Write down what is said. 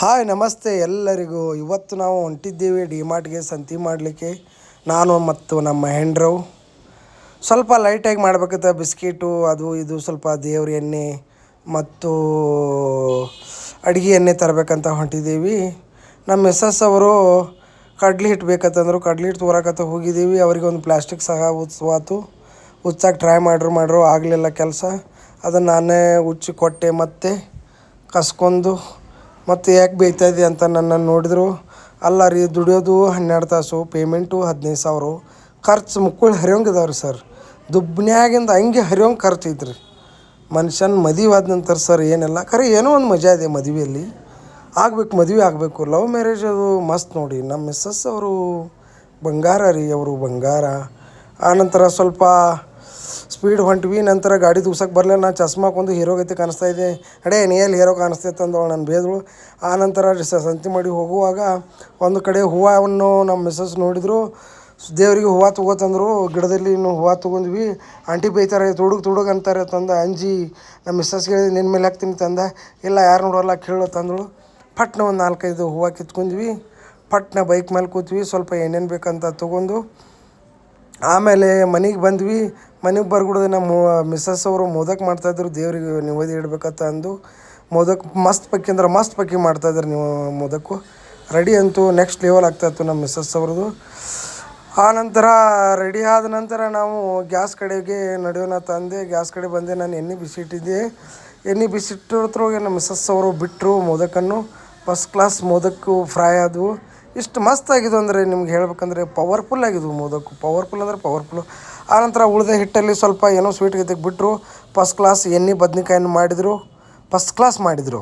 Hi ನಮಸ್ತೆ ಎಲ್ಲರಿಗೂ. ಇವತ್ತು ನಾವು ಹೊಂಟಿದ್ದೇವೆ ಡಿಮಾರ್ಟ್ಗೆ ಸಂತೆ ಮಾಡಲಿಕ್ಕೆ. ನಾನು ಮತ್ತು ನಮ್ಮ ಹೆಂಡ್ರು ಸ್ವಲ್ಪ ಲೈಟಾಗಿ ಮಾಡ್ಬೇಕಂತ ಬಿಸ್ಕಿಟು ಅದು ಇದು ಸ್ವಲ್ಪ ದೇವ್ರ ಎಣ್ಣೆ ಮತ್ತು ಅಡುಗೆ ಎಣ್ಣೆ ತರಬೇಕಂತ ಹೊಂಟಿದ್ದೀವಿ. ನಮ್ಮ ಮಿಸ್ಸಸ್ ಅವರು ಕಡ್ಲೆ ಹಿಟ್ಟು ಬೇಕಂತಂದರು. ಕಡ್ಲೆ ಹಿಟ್ಟು ತೋರಕತ್ತ ಹೋಗಿದ್ದೀವಿ. ಅವರಿಗೆ ಒಂದು ಪ್ಲಾಸ್ಟಿಕ್ ಸಹ ಉಚ್ಚಾಕೆ ಟ್ರೈ ಮಾಡ್ರು ಆಗಲಿಲ್ಲ ಕೆಲಸ. ಅದನ್ನು ನಾನೇ ಉಚ್ಚಿ ಕೊಟ್ಟೆ ಮತ್ತು ಕಸ್ಕೊಂಡು ಮತ್ತು ಯಾಕೆ ಬೇಯ್ತಾಯಿದೆ ಅಂತ ನನ್ನನ್ನು ನೋಡಿದ್ರು. ಅಲ್ಲ ರೀ, ದುಡಿಯೋದು 12 ತಾಸು, ಪೇಮೆಂಟು 15,000, ಖರ್ಚು ಮುಕ್ಕುಳು ಹರಿಯೋಂಗಿದಾವ್ರಿ ಸರ್. ದುಬ್ನ್ಯಾಗಿಂದ ಹಂಗೆ ಹರಿಯೋಂಗೆ ಖರ್ಚು ಐತ್ರಿ. ಮನುಷ್ಯನ ಮದುವೆ ಆದ ನಂತರ ಸರ್ ಏನೆಲ್ಲ ಖರೆ ಏನೋ ಒಂದು ಮಜಾ ಇದೆ ಮದುವೆಯಲ್ಲಿ. ಮದುವೆ ಆಗಬೇಕು. ಲವ್ ಮ್ಯಾರೇಜ್ ಅದು ಮಸ್ತ್ ನೋಡಿ. ನಮ್ಮ ಮಿಸ್ಸಸ್ ಅವರು ಬಂಗಾರ ರೀ, ಅವರು ಬಂಗಾರ. ಆನಂತರ ಸ್ವಲ್ಪ ಸ್ಪೀಡ್ ಹೊಂಟ್ವಿ. ನಂತರ ಗಾಡಿ ದೂಸಕ್ಕೆ ಬರಲಿಲ್ಲ. ನಾನು ಚಸ್ಮಾ ಹಾಕೊಂಡು ಹೀರೋ ಗತಿ ಕಾಣಿಸ್ತಾ ಇದೆ. ನೀ ಎಲ್ಲಿ ಹೀರೋ ಕಾಣಿಸ್ತೈತೆ ಅಂದವಳು ನನ್ನ ಬೇದಳು. ಆನಂತರ ಸಂತೆ ಮಾಡಿ ಹೋಗುವಾಗ ಒಂದು ಕಡೆ ಹೂವನ್ನು ನಮ್ಮ ಮಿಸ್ಸಸ್ ನೋಡಿದರು. ದೇವರಿಗೆ ಹೂವು ತೊಗೋತಂದರು. ಗಿಡದಲ್ಲಿ ಹೂವು ತೊಗೊಂಡ್ವಿ. ಆಂಟಿ ಬೈತಾರೆ, ತುಡುಗ್ ಅಂತಾರೆ ತಂದ ಅಂಜಿ ನಮ್ಮ ಮಿಸ್ಸಸ್ಗೆ ಹೇಳಿದೆ, ನಿನ್ನ ಮೇಲೆ ಹಾಕ್ತೀನಿ ತಂದ. ಇಲ್ಲ ಯಾರು ನೋಡೋಲ್ಲ ಕೇಳೋ ತಂದಳು. ಪಟ್ನ ಒಂದು 4-5 ಹೂವು ಕಿತ್ಕೊಂಡ್ವಿ. ಪಟ್ನ ಬೈಕ್ ಮೇಲೆ ಕೂತ್ವಿ. ಸ್ವಲ್ಪ ಏನೇನು ಬೇಕಂತ ತೊಗೊಂಡು ಆಮೇಲೆ ಮನೆಗೆ ಬಂದ್ವಿ. ಮನೆಗೆ ಬರ್ಬಿಡೋದು ನಮ್ಮ ಮಿಸ್ಸಸ್ ಅವರು ಮೋದಕ್ ಮಾಡ್ತಾಯಿದ್ರು. ದೇವ್ರಿಗೆ ನಿವೇದ್ಯ ಇಡ್ಬೇಕಂತ ಅಂದು ಮೋದಕ್ ಮಸ್ತ್ ಪಕ್ಕಿ ಮಾಡ್ತಾಯಿದ್ರು. ನೀವು ಮೋದಕ್ಕು ರೆಡಿ ಅಂತೂ ನೆಕ್ಸ್ಟ್ ಲೆವೆಲ್ ಆಗ್ತಾಯಿತ್ತು ನಮ್ಮ ಮಿಸ್ಸಸ್ ಅವ್ರದ್ದು. ಆನಂತರ ರೆಡಿ ಆದ ನಂತರ ನಾವು ಗ್ಯಾಸ್ ಕಡೆಗೆ ನಡೆಯೋಣ ತಂದೆ. ಗ್ಯಾಸ್ ಕಡೆ ಬಂದೆ. ನಾನು ಎಣ್ಣೆ ಬಿಸಿಟ್ಟಿದ್ದೆ. ಎಣ್ಣೆ ಬಿಸಿಟ್ಟಿರೋದ್ರೊಳಗೆ ನಮ್ಮ ಮಿಸ್ಸಸ್ ಅವರು ಬಿಟ್ಟರು ಮೋದಕನ್ನು. ಫಸ್ಟ್ ಕ್ಲಾಸ್ ಮೋದಕ್ಕು ಫ್ರೈ ಆದವು. ಇಷ್ಟು ಮಸ್ತ್ ಆಗಿದ್ದು ಅಂದರೆ ನಿಮ್ಗೆ ಹೇಳ್ಬೇಕಂದ್ರೆ ಪವರ್ಫುಲ್ ಆಗಿದ್ವು ಮೋದಕ್ಕು. ಪವರ್ಫುಲ್ಲು. ಆನಂತರ ಉಳಿದ ಹಿಟ್ಟಲ್ಲಿ ಸ್ವಲ್ಪ ಏನೋ ಸ್ವೀಟ್ ಗತಿಗೆ ಬಿಟ್ಟರು. ಫಸ್ಟ್ ಕ್ಲಾಸ್ ಎಣ್ಣೆ ಬದ್ನಿಕಾಯನ್ನು ಮಾಡಿದರು. ಫಸ್ಟ್ ಕ್ಲಾಸ್ ಮಾಡಿದರು.